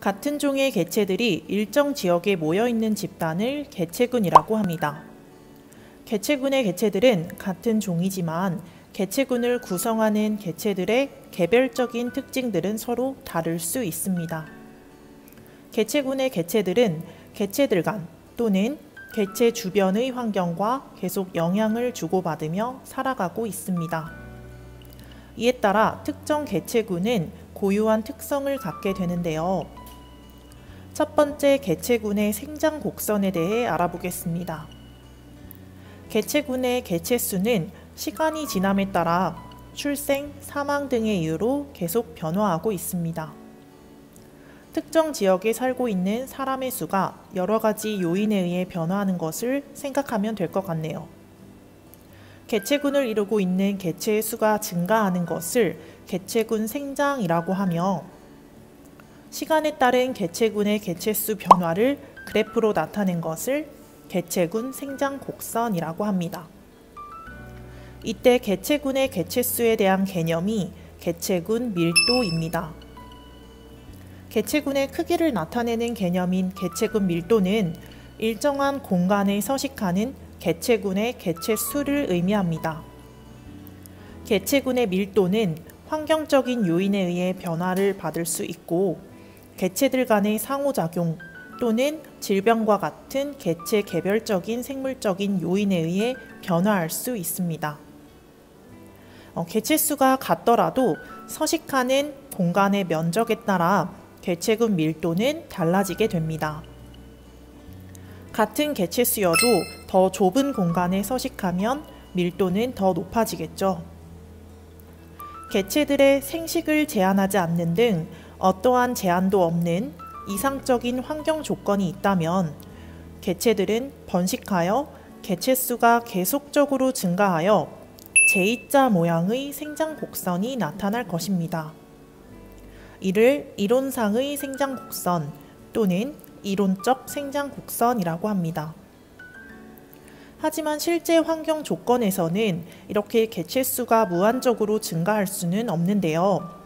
같은 종의 개체들이 일정 지역에 모여있는 집단을 개체군이라고 합니다. 개체군의 개체들은 같은 종이지만 개체군을 구성하는 개체들의 개별적인 특징들은 서로 다를 수 있습니다. 개체군의 개체들은 개체들 간 또는 개체 주변의 환경과 계속 영향을 주고받으며 살아가고 있습니다. 이에 따라 특정 개체군은 고유한 특성을 갖게 되는데요. 첫 번째 개체군의 생장 곡선에 대해 알아보겠습니다. 개체군의 개체수는 시간이 지남에 따라 출생, 사망 등의 이유로 계속 변화하고 있습니다. 특정 지역에 살고 있는 사람의 수가 여러 가지 요인에 의해 변화하는 것을 생각하면 될 것 같네요. 개체군을 이루고 있는 개체의 수가 증가하는 것을 개체군 생장이라고 하며 시간에 따른 개체군의 개체수 변화를 그래프로 나타낸 것을 개체군 생장 곡선이라고 합니다. 이때 개체군의 개체수에 대한 개념이 개체군 밀도입니다. 개체군의 크기를 나타내는 개념인 개체군 밀도는 일정한 공간에 서식하는 개체군의 개체수를 의미합니다. 개체군의 밀도는 환경적인 요인에 의해 변화를 받을 수 있고 개체들 간의 상호작용 또는 질병과 같은 개체 개별적인 생물적인 요인에 의해 변화할 수 있습니다. 개체수가 같더라도 서식하는 공간의 면적에 따라 개체군 밀도는 달라지게 됩니다. 같은 개체수여도 더 좁은 공간에 서식하면 밀도는 더 높아지겠죠. 개체들의 생식을 제한하지 않는 등 어떠한 제한도 없는 이상적인 환경 조건이 있다면 개체들은 번식하여 개체수가 계속적으로 증가하여 J자 모양의 생장 곡선이 나타날 것입니다. 이를 이론상의 생장 곡선 또는 이론적 생장 곡선이라고 합니다. 하지만 실제 환경 조건에서는 이렇게 개체수가 무한적으로 증가할 수는 없는데요.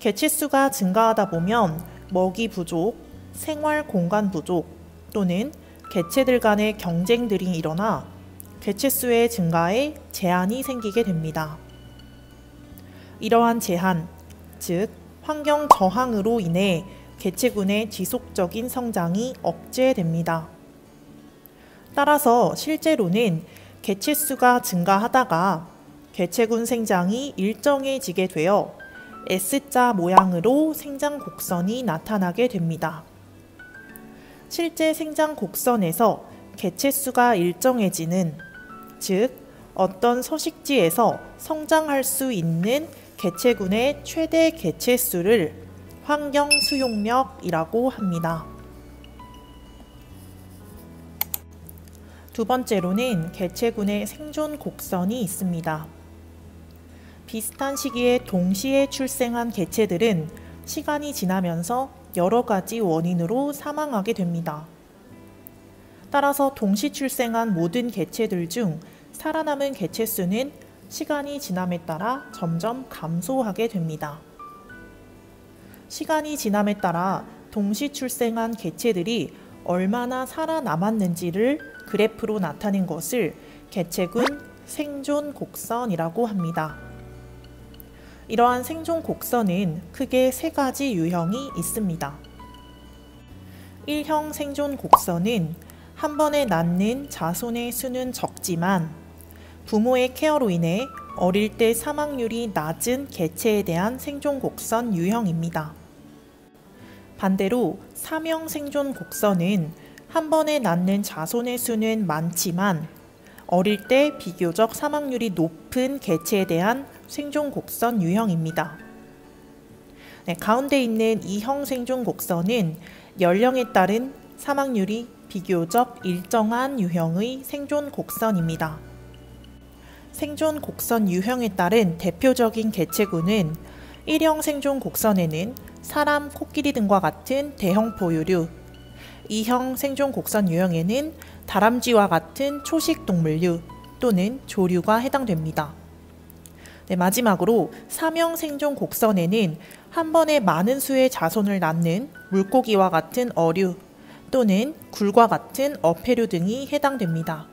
개체수가 증가하다 보면 먹이 부족, 생활 공간 부족 또는 개체들 간의 경쟁들이 일어나 개체수의 증가에 제한이 생기게 됩니다. 이러한 제한, 즉 환경 저항으로 인해 개체군의 지속적인 성장이 억제됩니다. 따라서 실제로는 개체수가 증가하다가 개체군 생장이 일정해지게 되어 S자 모양으로 생장 곡선이 나타나게 됩니다. 실제 생장 곡선에서 개체수가 일정해지는, 즉 어떤 서식지에서 성장할 수 있는 개체군의 최대 개체수를 환경 수용력이라고 합니다. 두 번째로는 개체군의 생존 곡선이 있습니다. 비슷한 시기에 동시에 출생한 개체들은 시간이 지나면서 여러 가지 원인으로 사망하게 됩니다. 따라서 동시 출생한 모든 개체들 중 살아남은 개체수는 시간이 지남에 따라 점점 감소하게 됩니다. 시간이 지남에 따라 동시 출생한 개체들이 얼마나 살아남았는지를 그래프로 나타낸 것을 개체군 생존 곡선이라고 합니다. 이러한 생존 곡선은 크게 세 가지 유형이 있습니다. 1형 생존 곡선은 한 번에 낳는 자손의 수는 적지만 부모의 케어로 인해 어릴 때 사망률이 낮은 개체에 대한 생존 곡선 유형입니다. 반대로 3형 생존 곡선은 한 번에 낳는 자손의 수는 많지만 어릴 때 비교적 사망률이 높은 개체에 대한 생존 곡선 유형입니다. 가운데 있는 2형 생존 곡선은 연령에 따른 사망률이 비교적 일정한 유형의 생존 곡선입니다. 생존 곡선 유형에 따른 대표적인 개체군은 1형 생존 곡선에는 사람, 코끼리 등과 같은 대형 포유류, 2형 생존 곡선 유형에는 다람쥐와 같은 초식 동물류 또는 조류가 해당됩니다. 네, 마지막으로 사명 생존 곡선에는 한 번에 많은 수의 자손을 낳는 물고기와 같은 어류 또는 굴과 같은 어패류 등이 해당됩니다.